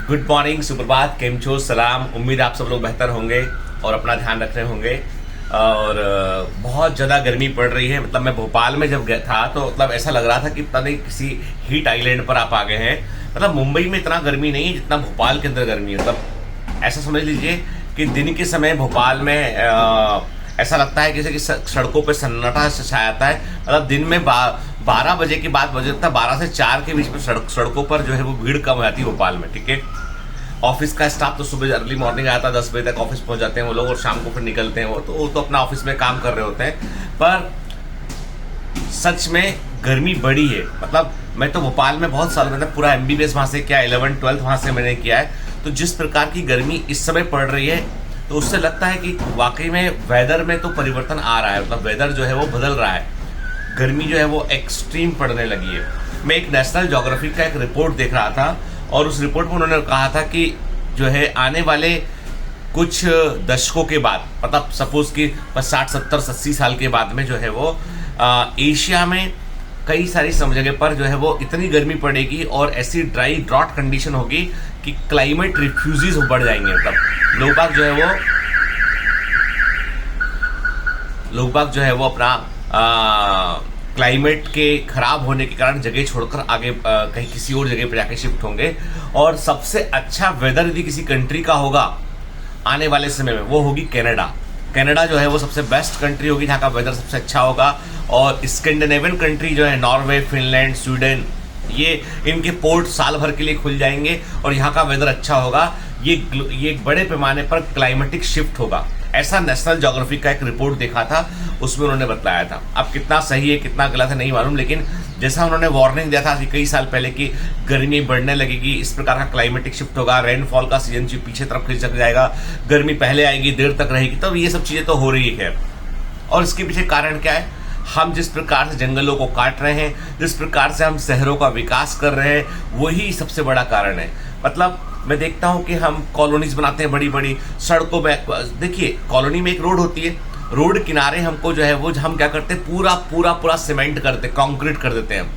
Good morning, सुप्रभात, केम छो, सलाम। उम्मीद आप सब लोग बेहतर होंगे और अपना ध्यान रख रहे होंगे। और बहुत ज़्यादा गर्मी पड़ रही है। मतलब मैं भोपाल में जब गया था तो मतलब ऐसा लग रहा था कि पता नहीं किसी हीट आइलैंड पर आप आ गए हैं। मतलब मुंबई में इतना गर्मी नहीं है जितना भोपाल के अंदर गर्मी है। मतलब ऐसा समझ लीजिए कि दिन के समय भोपाल में ऐसा लगता है जैसे कि सड़कों पे सन्नाटा छाया है। मतलब दिन में 12 बजे के बाद बजे तक 12 से 4 के बीच में सड़कों पर जो है वो भीड़ कम हो जाती है भोपाल में। ठीक है, ऑफिस का स्टाफ तो सुबह अर्ली मॉर्निंग आता है, 10 बजे तक ऑफिस पहुंच जाते हैं वो लोग और शाम को फिर निकलते हैं वो तो अपना ऑफिस में काम कर रहे होते हैं। पर सच में गर्मी बड़ी है। मतलब मैं तो भोपाल में बहुत साल, मतलब पूरा MBBS वहाँ से किया, 11th-12th वहाँ से मैंने किया है। तो जिस प्रकार की गर्मी इस समय पड़ रही है तो उससे लगता है कि वाकई में वेदर में तो परिवर्तन आ रहा है। मतलब वेदर जो है वो बदल रहा है, गर्मी जो है वो एक्सट्रीम पड़ने लगी है। मैं एक नेशनल ज्योग्राफी का एक रिपोर्ट देख रहा था और उस रिपोर्ट में उन्होंने कहा था कि जो है आने वाले कुछ दशकों के बाद, मतलब सपोज कि 60, 70, 80 साल के बाद में जो है वो एशिया में कई सारी जगह पर जो है वो इतनी गर्मी पड़ेगी और ऐसी ड्रॉट कंडीशन होगी कि क्लाइमेट रिफ्यूजीज बढ़ जाएंगे। मतलब लोग बाग जो है वो अपना क्लाइमेट के खराब होने के कारण जगह छोड़कर आगे कहीं किसी और जगह पर जाके शिफ्ट होंगे। और सबसे अच्छा वेदर यदि किसी कंट्री का होगा आने वाले समय में वो होगी कनाडा। कनाडा जो है वो सबसे बेस्ट कंट्री होगी जहाँ का वेदर सबसे अच्छा होगा। और स्कैंडिनेवियन कंट्री जो है नॉर्वे, फिनलैंड, स्वीडन, ये इनके पोर्ट साल भर के लिए खुल जाएंगे और यहाँ का वेदर अच्छा होगा। ये एक बड़े पैमाने पर क्लाइमेटिक शिफ्ट होगा। ऐसा नेशनल ज्योग्राफी का एक रिपोर्ट देखा था, उसमें उन्होंने बताया था। अब कितना सही है कितना गलत है नहीं मालूम, लेकिन जैसा उन्होंने वार्निंग दिया था कि कई साल पहले कि गर्मी बढ़ने लगेगी, इस प्रकार का क्लाइमेटिक शिफ्ट होगा, रेनफॉल का सीजन पीछे तरफ खिसक जाएगा, गर्मी पहले आएगी देर तक रहेगी, तब ये सब चीजें तो हो रही है। और इसके पीछे कारण क्या है? हम जिस प्रकार से जंगलों को काट रहे हैं, जिस प्रकार से हम शहरों का विकास कर रहे हैं, वही सबसे बड़ा कारण है। मतलब मैं देखता हूं कि हम कॉलोनीज बनाते हैं बड़ी बड़ी सड़कों में। देखिए, कॉलोनी में एक रोड होती है, रोड किनारे हमको जो है वो हम क्या करते हैं, पूरा सीमेंट करते, कंक्रीट कर देते हैं।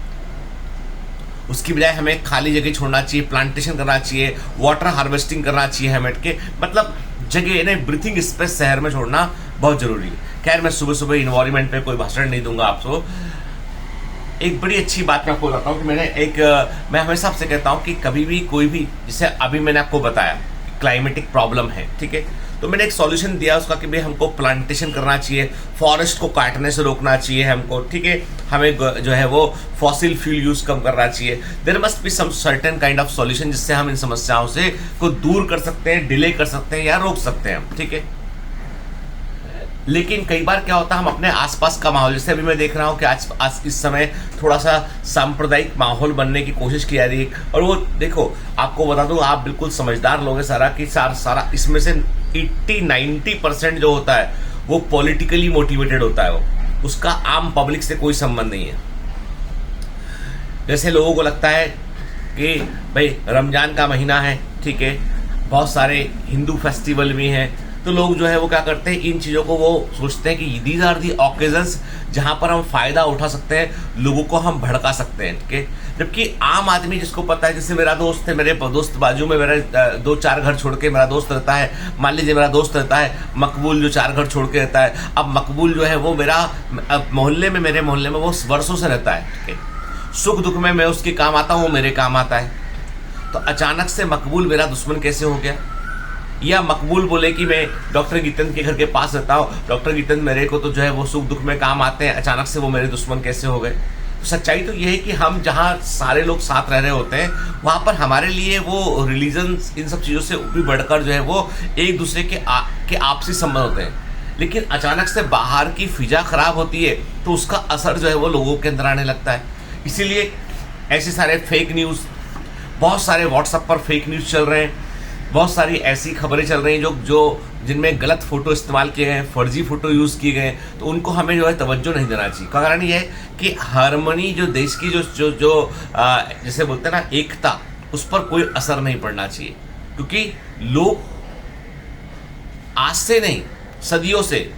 उसकी बजाय हमें खाली जगह छोड़ना चाहिए, प्लांटेशन करना चाहिए, वाटर हार्वेस्टिंग करना चाहिए हमें के। मतलब जगह ना, ब्रीथिंग स्पेस शहर में छोड़ना बहुत जरूरी है। खैर, मैं सुबह सुबह इन्वायरमेंट पे कोई भाषण नहीं दूंगा आपको। एक बड़ी अच्छी बात मैं आपको बताता हूँ कि मैं हमेशा आपसे कहता हूँ कि कभी भी कोई भी, जैसे अभी मैंने आपको बताया क्लाइमेटिक प्रॉब्लम है, ठीक है, तो मैंने एक सॉल्यूशन दिया उसका कि भाई हमको प्लांटेशन करना चाहिए, फॉरेस्ट को काटने से रोकना चाहिए हमको, ठीक है, हमें जो है वो फॉसिल फ्यूल यूज कम करना चाहिए। There must be some certain kind of solution जिससे हम इन समस्याओं से को दूर कर सकते हैं, डिले कर सकते हैं या रोक सकते हैं, ठीक है। लेकिन कई बार क्या होता है, हम अपने आसपास का माहौल, जैसे अभी मैं देख रहा हूँ कि आज इस समय थोड़ा सा सांप्रदायिक माहौल बनने की कोशिश की जा रही है। और वो देखो, आपको बता दूं, आप बिल्कुल समझदार लोग हैं सारा कि सारा इसमें से 80-90% जो होता है वो पॉलिटिकली मोटिवेटेड होता है। वो उसका आम पब्लिक से कोई संबंध नहीं है। जैसे लोगों को लगता है कि भाई रमजान का महीना है, ठीक है, बहुत सारे हिंदू फेस्टिवल भी हैं, तो लोग जो है वो क्या करते हैं, इन चीज़ों को वो सोचते हैं कि दीज आर दी ऑकेजन्स जहाँ पर हम फायदा उठा सकते हैं, लोगों को हम भड़का सकते हैं, ठीक है। जबकि आम आदमी जिसको पता है, जैसे मेरा दोस्त है, मेरे दोस्त बाजू में मेरा 2-4 घर छोड़ के मेरा दोस्त रहता है। मान लीजिए मेरा दोस्त रहता है मकबूल, जो 4 घर छोड़ के रहता है। अब मकबूल जो है वो मेरा मेरे मोहल्ले में वो वर्षों से रहता है, ठीक है। सुख दुख में मैं उसके काम आता हूँ, वो मेरे काम आता है। तो अचानक से मकबूल मेरा दुश्मन कैसे हो गया? या मकबूल बोले कि मैं डॉक्टर गीतन के घर के पास रहता हूँ, डॉक्टर गीतन मेरे को तो जो है वो सुख दुख में काम आते हैं, अचानक से वो मेरे दुश्मन कैसे हो गए? तो सच्चाई तो ये है कि हम जहाँ सारे लोग साथ रह रहे होते हैं वहाँ पर हमारे लिए वो रिलीजन इन सब चीज़ों से भी बढ़कर जो है वो एक दूसरे के आपसी संबंध होते हैं। लेकिन अचानक से बाहर की फिजा खराब होती है तो उसका असर जो है वो लोगों के अंदर आने लगता है। इसीलिए ऐसे सारे फेक न्यूज़, बहुत सारे व्हाट्सएप पर फेक न्यूज़ चल रहे हैं, बहुत सारी ऐसी खबरें चल रही हैं जो जिनमें गलत फोटो इस्तेमाल किए गए हैं, फर्जी फोटो यूज़ किए गए हैं। तो उनको हमें जो है तवज्जो नहीं देना चाहिए। कारण ये है कि हार्मनी, जो देश की जो जैसे बोलते हैं ना, एकता, उस पर कोई असर नहीं पड़ना चाहिए। क्योंकि लोग आज से नहीं, सदियों से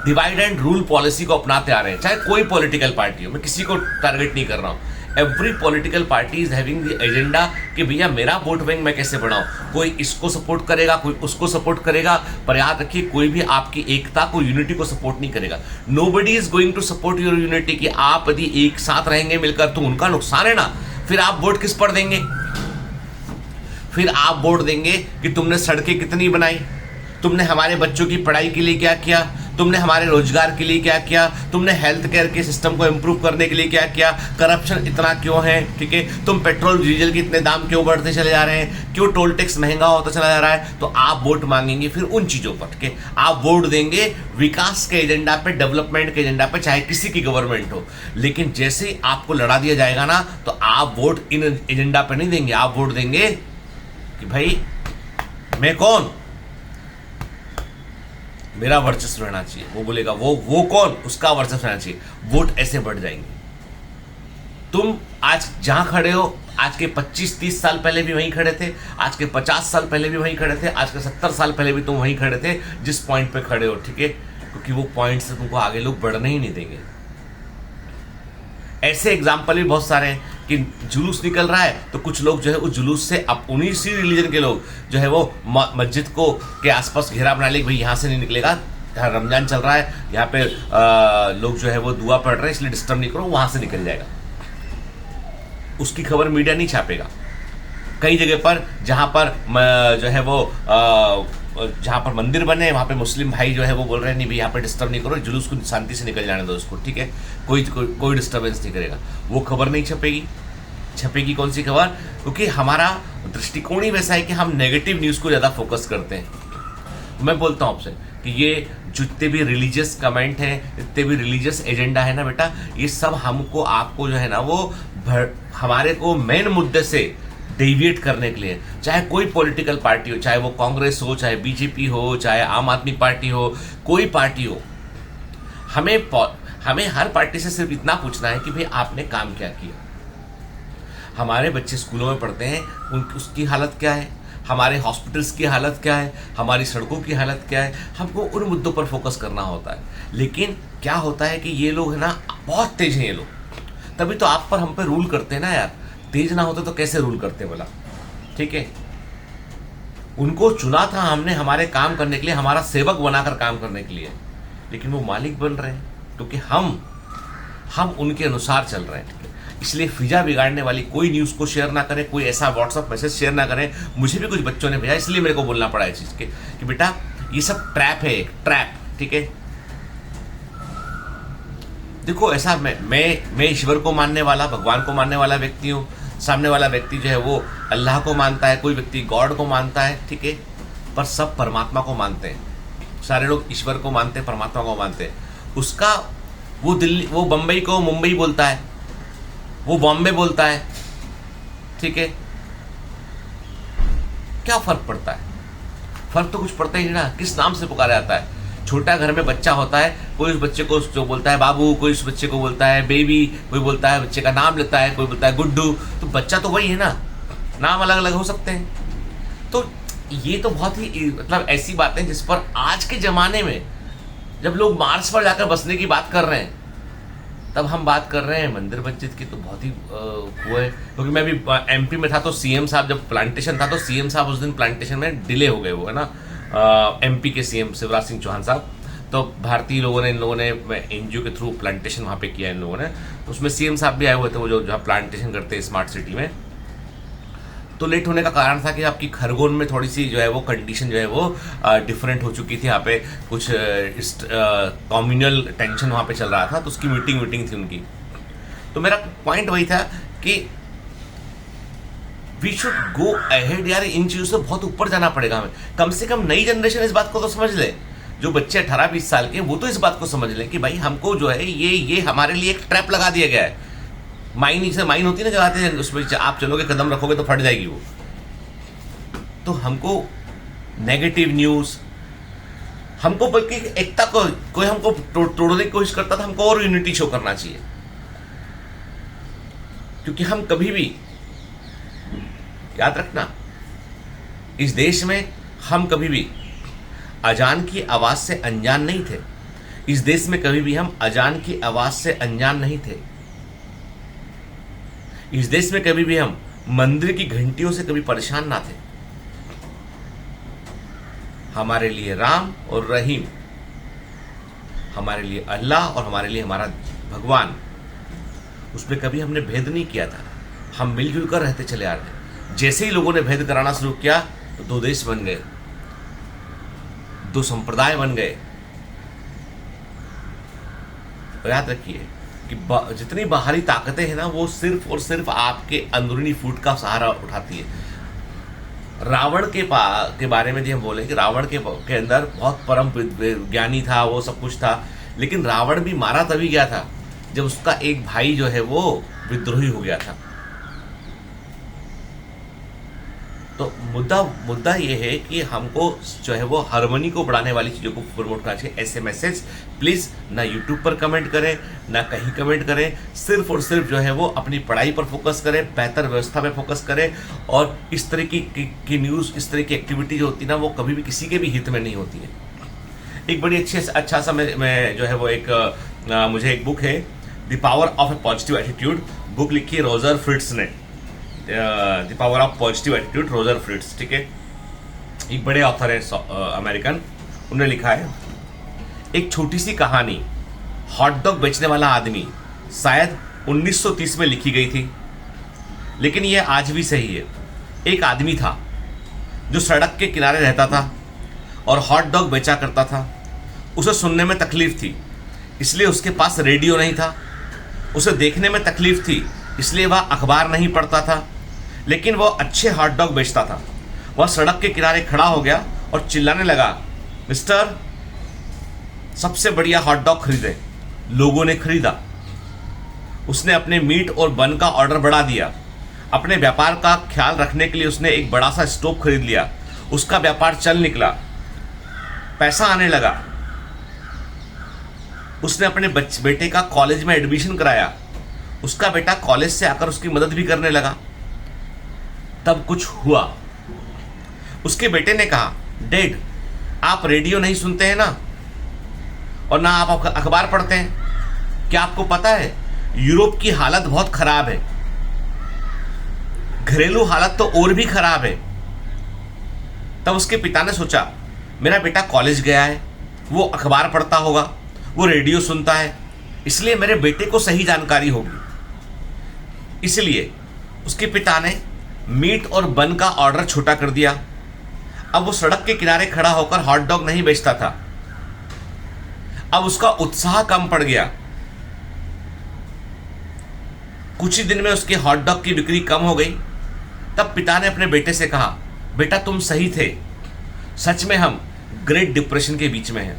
डिवाइड एंड रूल पॉलिसी को अपनाते आ रहे हैं, चाहे कोई पॉलिटिकल पार्टी हो। मैं किसी को टारगेट नहीं कर रहा हूँ। Every political party is having the agenda कि भैया मेरा वोट बैंक मैं कैसे बढ़ाऊं, कोई इसको सपोर्ट करेगा, कोई उसको सपोर्ट करेगा, पर याद रखिए कोई भी आपकी एकता को, यूनिटी को सपोर्ट नहीं करेगा। Nobody is going to support your unity कि आप यदि एक साथ रहेंगे मिलकर तो उनका नुकसान है ना। फिर आप वोट किस पर देंगे? फिर आप वोट देंगे कि तुमने सड़कें कितनी बनाई, तुमने हमारे बच्चों की पढ़ाई के लिए क्या किया, तुमने हमारे रोजगार के लिए क्या किया, तुमने हेल्थ केयर के सिस्टम को इंप्रूव करने के लिए क्या किया, करप्शन इतना क्यों है, ठीक है, तुम पेट्रोल डीजल के इतने दाम क्यों बढ़ते चले जा रहे हैं, क्यों टोल टैक्स महंगा होता चला जा रहा है। तो आप वोट मांगेंगे फिर उन चीजों पर, ठीक है, आप वोट देंगे विकास के एजेंडा पे, डेवलपमेंट के एजेंडा पे, चाहे किसी की गवर्नमेंट हो। लेकिन जैसे ही आपको लड़ा दिया जाएगा ना, तो आप वोट इन एजेंडा पे नहीं देंगे, आप वोट देंगे कि भाई मैं कौन, मेरा वर्चस्व रहना चाहिए। वो बोलेगा वो कौन, उसका वर्चस्व रहना चाहिए। वोट ऐसे बढ़ जाएंगे। तुम आज जहां खड़े हो, आज के 25-30 साल पहले भी वहीं खड़े थे, आज के 50 साल पहले भी वहीं खड़े थे, आज के 70 साल पहले भी तुम वहीं खड़े थे जिस पॉइंट पे खड़े हो, ठीक है, क्योंकि वो पॉइंट से तुमको आगे लोग बढ़ने ही नहीं देंगे। ऐसे एग्जाम्पल भी बहुत सारे हैं कि जुलूस निकल रहा है तो कुछ लोग जो है उस जुलूस से, अब उन्हीं सी रिलीजन के लोग जो है वो मस्जिद को के आसपास घेरा बना ले, भाई यहाँ से नहीं निकलेगा, रमजान चल रहा है, यहाँ पे लोग जो है वो दुआ पढ़ रहे हैं इसलिए डिस्टर्ब नहीं करो, वहां से निकल जाएगा। उसकी खबर मीडिया नहीं छापेगा। कई जगह पर जहां पर जो है वो जहां पर मंदिर बने वहां पे मुस्लिम भाई जो है वो बोल रहे हैं नहीं भाई यहाँ पे डिस्टर्ब नहीं करो, जुलूस को शांति से निकल जाने दो उसको, ठीक है, कोई डिस्टर्बेंस नहीं करेगा। वो खबर नहीं छपेगी। छपेगी कौन सी खबर? क्योंकि हमारा दृष्टिकोण ही वैसा है कि हम नेगेटिव न्यूज को ज्यादा फोकस करते हैं। मैं बोलता हूं आपसे कि ये जितने भी रिलीजियस कमेंट है, जितने भी रिलीजियस एजेंडा है ना बेटा, ये सब हमको आपको जो है ना वो हमारे को मेन मुद्दे से डेविएट करने के लिए, चाहे कोई पॉलिटिकल पार्टी हो, चाहे वो कांग्रेस हो, चाहे बीजेपी हो, चाहे आम आदमी पार्टी हो, कोई पार्टी हो, हमें हर पार्टी से सिर्फ इतना पूछना है कि भाई आपने काम क्या किया। हमारे बच्चे स्कूलों में पढ़ते हैं, उसकी हालत क्या है, हमारे हॉस्पिटल्स की हालत क्या है, हमारी सड़कों की हालत क्या है, हमको उन मुद्दों पर फोकस करना होता है। लेकिन क्या होता है कि ये लोग है ना बहुत तेज हैं, ये लोग तभी तो आप पर हम पे रूल करते हैं ना यार। तेज ना होते तो कैसे रूल करते बोला, ठीक है। उनको चुना था हमने हमारे काम करने के लिए, हमारा सेवक बनाकर काम करने के लिए, लेकिन वो मालिक बन रहे हैं क्योंकि हम उनके अनुसार चल रहे हैं, ठीक है। इसलिए फिजा बिगाड़ने वाली कोई न्यूज को शेयर ना करें, कोई ऐसा व्हाट्सएप मैसेज शेयर ना करें। मुझे भी कुछ बच्चों ने भेजा, इसलिए मेरे को बोलना पड़ा इस चीज के कि बेटा ये सब ट्रैप है, एक ट्रैप, ठीक है। देखो ऐसा मैं ईश्वर को मानने वाला, भगवान को मानने वाला व्यक्ति हूँ। सामने वाला व्यक्ति जो है वो अल्लाह को मानता है, कोई व्यक्ति गॉड को मानता है, ठीक है, पर सब परमात्मा को मानते हैं। सारे लोग ईश्वर को मानते हैं, परमात्मा को मानते हैं। उसका वो बंबई को मुंबई बोलता है, वो बॉम्बे बोलता है, ठीक है। क्या फर्क पड़ता है? फर्क तो कुछ पड़ता ही नहीं ना। किस नाम से पुकारा जाता है? छोटा घर में बच्चा होता है, कोई उस बच्चे को जो बोलता है बाबू, कोई उस बच्चे को बोलता है बेबी, कोई बोलता है बच्चे का नाम लेता है, कोई बोलता है गुड्डू। तो बच्चा तो वही है ना, नाम अलग अलग हो सकते हैं। तो ये तो बहुत ही मतलब ऐसी बातें जिस पर आज के जमाने में जब लोग मार्स पर जाकर बसने की बात कर रहे हैं, तब हम बात कर रहे हैं मंदिर मस्जिद की, तो बहुत ही वो है। क्योंकि मैं भी एमपी में था तो सीएम साहब जब प्लांटेशन था तो सीएम साहब उस दिन प्लांटेशन में डिले हो गए, वो है ना एमपी के सीएम शिवराज सिंह चौहान साहब। तो भारतीय लोगों ने, इन लोगों ने एनजीओ के थ्रू प्लांटेशन वहाँ पे किया इन लोगों ने, तो उसमें सीएम साहब भी आए हुए थे, वो जो जहाँ प्लांटेशन करते हैं स्मार्ट सिटी में। तो लेट होने का कारण था कि आपकी खरगोन में थोड़ी सी जो है वो कंडीशन जो है वो डिफरेंट हो चुकी थी। यहाँ पे कुछ कम्युनल टेंशन वहाँ पे चल रहा था, तो उसकी मीटिंग थी उनकी। तो मेरा पॉइंट वही था कि वी शुड गो अहेड यार, इन चीजों से बहुत ऊपर जाना पड़ेगा हमें। कम से कम नई जनरेशन इस बात को तो समझ ले, जो बच्चे 18-20 साल के, वो तो इस बात को समझ लें कि भाई हमको जो है ये हमारे लिए एक ट्रैप लगा दिया गया है। माइन होती है ना जलाते हैं, उसमें आप चलोगे कदम रखोगे तो फट जाएगी वो। तो हमको नेगेटिव न्यूज, हमको बल्कि एकता को कोई हमको तोड़ने की कोशिश करता था, हमको और यूनिटी शो करना चाहिए। क्योंकि हम कभी भी, याद रखना, इस देश में हम कभी भी अजान की आवाज से अनजान नहीं थे। इस देश में कभी भी हम अजान की आवाज से अनजान नहीं थे। इस देश में कभी भी हम मंदिर की घंटियों से कभी परेशान ना थे। हमारे लिए राम और रहीम, हमारे लिए अल्लाह और हमारे लिए हमारा भगवान, उसमें कभी हमने भेद नहीं किया था। हम मिलजुल कर रहते चले आ रहे। जैसे ही लोगों ने भेद कराना शुरू किया तो दो देश बन गए, दो संप्रदाय बन गए। तो याद रखिए कि जितनी बाहरी ताकतें हैं ना, वो सिर्फ और सिर्फ आपके अंदरूनी फूट का सहारा उठाती है। रावण के बारे में हम बोले कि रावण के अंदर बहुत परम ज्ञानी था, वो सब कुछ था, लेकिन रावण भी मारा तभी गया था जब उसका एक भाई जो है वो विद्रोही हो गया था। तो मुद्दा ये है कि हमको जो है वो हार्मनी को बढ़ाने वाली चीज़ों को प्रमोट करना चाहिए। ऐसे मैसेज प्लीज़ ना यूट्यूब पर कमेंट करें, ना कहीं कमेंट करें। सिर्फ और सिर्फ जो है वो अपनी पढ़ाई पर फोकस करें, बेहतर व्यवस्था पे फोकस करें। और इस तरह की न्यूज़, इस तरह की एक्टिविटी जो होती है ना, वो कभी भी किसी के भी हित में नहीं होती है। एक बड़ी अच्छा सा मैं जो है वो मुझे एक बुक है, the power of A positive attitude, book लिखी है रोजर फ्रिट्ज ने, the power of positive attitude, Roger Fritz. ठीक है, एक बड़े ऑथर है अमेरिकन, उन्होंने लिखा है एक छोटी सी कहानी, हॉट डॉग बेचने वाला आदमी, शायद 1930 में लिखी गई थी, लेकिन यह आज भी सही है। एक आदमी था जो सड़क के किनारे रहता था और हॉट डॉग बेचा करता था। उसे सुनने में तकलीफ थी, इसलिए उसके पास रेडियो नहीं था। उसे देखने में तकलीफ थी, इसलिए वह अखबार नहीं पढ़ता था, लेकिन वह अच्छे हॉट डॉग बेचता था। वह सड़क के किनारे खड़ा हो गया और चिल्लाने लगा, मिस्टर, सबसे बढ़िया हॉट डॉग खरीदे। लोगों ने खरीदा। उसने अपने मीट और बन का ऑर्डर बढ़ा दिया। अपने व्यापार का ख्याल रखने के लिए उसने एक बड़ा सा स्टोव खरीद लिया। उसका व्यापार चल निकला, पैसा आने लगा। उसने अपने बेटे का कॉलेज में एडमिशन कराया। उसका बेटा कॉलेज से आकर उसकी मदद भी करने लगा। तब कुछ हुआ। उसके बेटे ने कहा, डैड, आप रेडियो नहीं सुनते हैं ना, और ना आप अखबार पढ़ते हैं। क्या आपको पता है यूरोप की हालत बहुत खराब है, घरेलू हालत तो और भी खराब है। तब उसके पिता ने सोचा, मेरा बेटा कॉलेज गया है, वो अखबार पढ़ता होगा, वो रेडियो सुनता है, इसलिए मेरे बेटे को सही जानकारी होगी। इसलिए उसके पिता ने मीट और बन का ऑर्डर छोटा कर दिया। अब वो सड़क के किनारे खड़ा होकर हॉट डॉग नहीं बेचता था। अब उसका उत्साह कम पड़ गया। कुछ ही दिन में उसके हॉट डॉग की बिक्री कम हो गई। तब पिता ने अपने बेटे से कहा, बेटा तुम सही थे, सच में हम ग्रेट डिप्रेशन के बीच में हैं।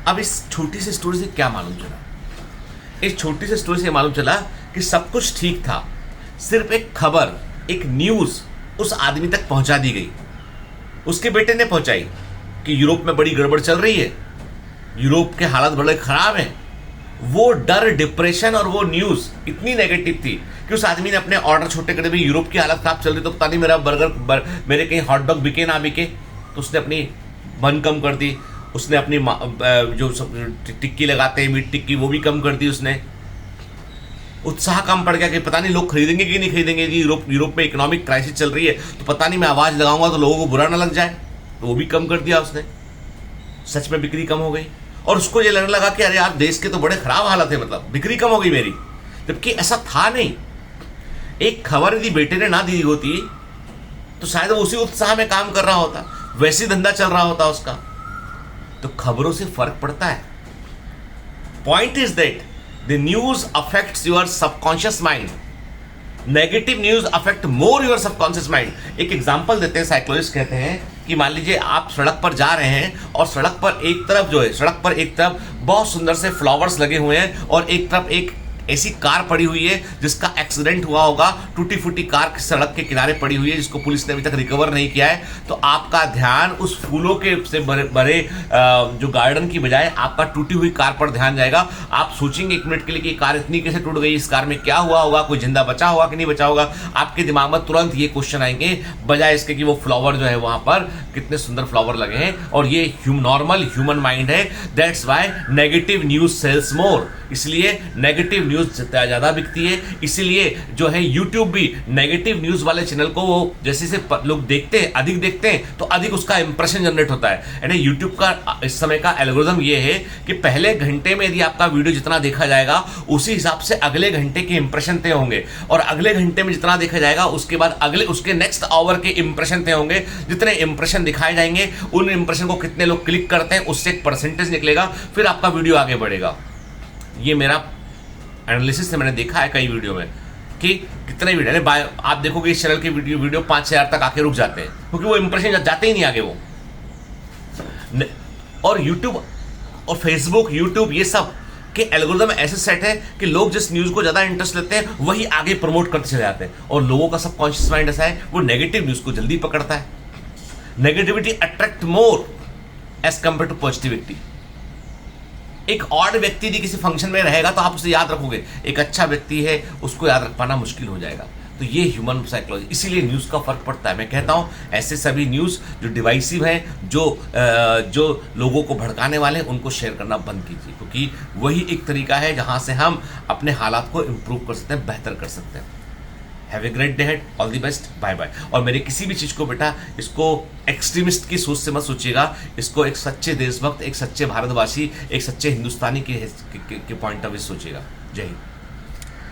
अब इस छोटी सी स्टोरी से क्या मालूम चला? इस छोटी सी स्टोरी से मालूम चला कि सब कुछ ठीक था, सिर्फ एक खबर, एक न्यूज उस आदमी तक पहुंचा दी गई। उसके बेटे ने पहुंचाई कि यूरोप में बड़ी गड़बड़ चल रही है, यूरोप के हालात बड़े खराब हैं। वो डर, डिप्रेशन और वो न्यूज इतनी नेगेटिव थी कि उस आदमी ने अपने ऑर्डर छोटे करे, भाई यूरोप की हालत खराब चल रही तो पता नहीं मेरा मेरे कहीं हॉट डॉग बिके ना बिके। तो उसने अपनी बन कम कर दी। उसने अपनी जो टिक्की लगाते हैं, मीट टिक्की, वो भी कम कर दी उसने। उत्साह कम पड़ गया कि पता नहीं लोग खरीदेंगे कि नहीं खरीदेंगे। जी यूरोप में इकोनॉमिक क्राइसिस चल रही है, तो पता नहीं मैं आवाज़ लगाऊंगा तो लोगों को बुरा ना लग जाए, तो वो भी कम कर दिया उसने। सच में बिक्री कम हो गई और उसको ये लगने लगा कि अरे यार देश के तो बड़े खराब हालत है, मतलब बिक्री कम हो गई मेरी, जबकि ऐसा था नहीं। एक खबर यदि बेटे ने ना दी होती तो शायद वो उसी उत्साह में काम कर रहा होता, वैसे धंधा चल रहा होता उसका। तो खबरों से फर्क पड़ता है। Point is that the news affects your subconscious mind. Negative news affect more your subconscious mind. एक एग्जांपल देते हैं, साइकोलॉजिस्ट कहते हैं कि मान लीजिए आप सड़क पर जा रहे हैं और सड़क पर एक तरफ बहुत सुंदर से फ्लावर्स लगे हुए हैं और एक तरफ ऐसी कार पड़ी हुई है जिसका एक्सीडेंट हुआ होगा, टूटी फूटी कार सड़क के किनारे पड़ी हुई है जिसको पुलिस ने अभी तक रिकवर नहीं किया है, तो आपका ध्यान उस फूलों के से बड़े जो गार्डन की बजाय आपका टूटी हुई कार पर ध्यान जाएगा। आप सोचेंगे 1 मिनट के लिए कि कार इतनी कैसे टूट गई, इस कार में क्या हुआ होगा, कोई जिंदा बचा होगा कि नहीं बचा होगा। आपके दिमाग में तुरंत ये क्वेश्चन आएंगे, बजाय इसके कि वो फ्लावर जो है वहां पर कितने सुंदर फ्लावर लगे हैं। और ये नॉर्मल ह्यूमन माइंड है। That's why negative news sells more, इसलिए नेगेटिव न्यूज ज्यादा बिकती है। इसलिए जो है यूट्यूब भी नेगेटिव न्यूज वाले चैनल को वो जैसे से लोग देखते हैं, अधिक देखते हैं तो अधिक उसका इंप्रेशन जनरेट होता है। यानी यूट्यूब का इस समय का एल्गोरिथम ये है कि पहले घंटे में यदि आपका वीडियो जितना देखा जाएगा उसी हिसाब से अगले घंटे के इंप्रेशन तय होंगे, और अगले घंटे में जितना देखा जाएगा उसके बाद अगले उसके नेक्स्ट आवर के इंप्रेशन तय होंगे। जितने इंप्रेशन दिखाए जाएंगे उन इंप्रेशन को कितने लोग क्लिक करते हैं उससे एक परसेंटेज निकलेगा, फिर आपका वीडियो आगे बढ़ेगा। ये मेरा एनालिसिस से मैंने देखा है कई वीडियो में कि कितने वीडियो आप देखोगे इस चैनल के वीडियो 5,000 तक आके रुक जाते हैं क्योंकि वो इंप्रेशन जाते ही नहीं आगे वो। और यूट्यूब और फेसबुक, यूट्यूब ये सब के एल्गोरिथम ऐसे सेट है कि लोग जिस न्यूज को ज्यादा इंटरेस्ट लेते हैं वही आगे प्रमोट करते चले जाते हैं। और लोगों का सबकॉन्शियस माइंड ऐसा है, वो नेगेटिव न्यूज को जल्दी पकड़ता है। Negativity attract more as compare to positivity. एक ऑड व्यक्ति यदि किसी फंक्शन में रहेगा तो आप उसे याद रखोगे, एक अच्छा व्यक्ति है उसको याद रख पाना मुश्किल हो जाएगा। तो ये ह्यूमन साइकोलॉजी, इसीलिए न्यूज़ का फर्क पड़ता है। मैं कहता हूँ ऐसे सभी न्यूज़ जो डिवाइसिव हैं, जो लोगों को भड़काने वाले हैं, उनको शेयर करना बंद कीजिए, क्योंकि वही एक तरीका है जहाँ से हम अपने हालात को इम्प्रूव कर सकते हैं, बेहतर कर सकते हैं। Have a great day ahead, all the best, bye bye. और मेरे किसी भी चीज़ को बेटा इसको एक्सट्रीमिस्ट की सोच से मत सोचिएगा, इसको एक सच्चे देशभक्त, एक सच्चे भारतवासी, एक सच्चे हिंदुस्तानी के पॉइंट ऑफ व्यू सोचिएगा। जय हिंद।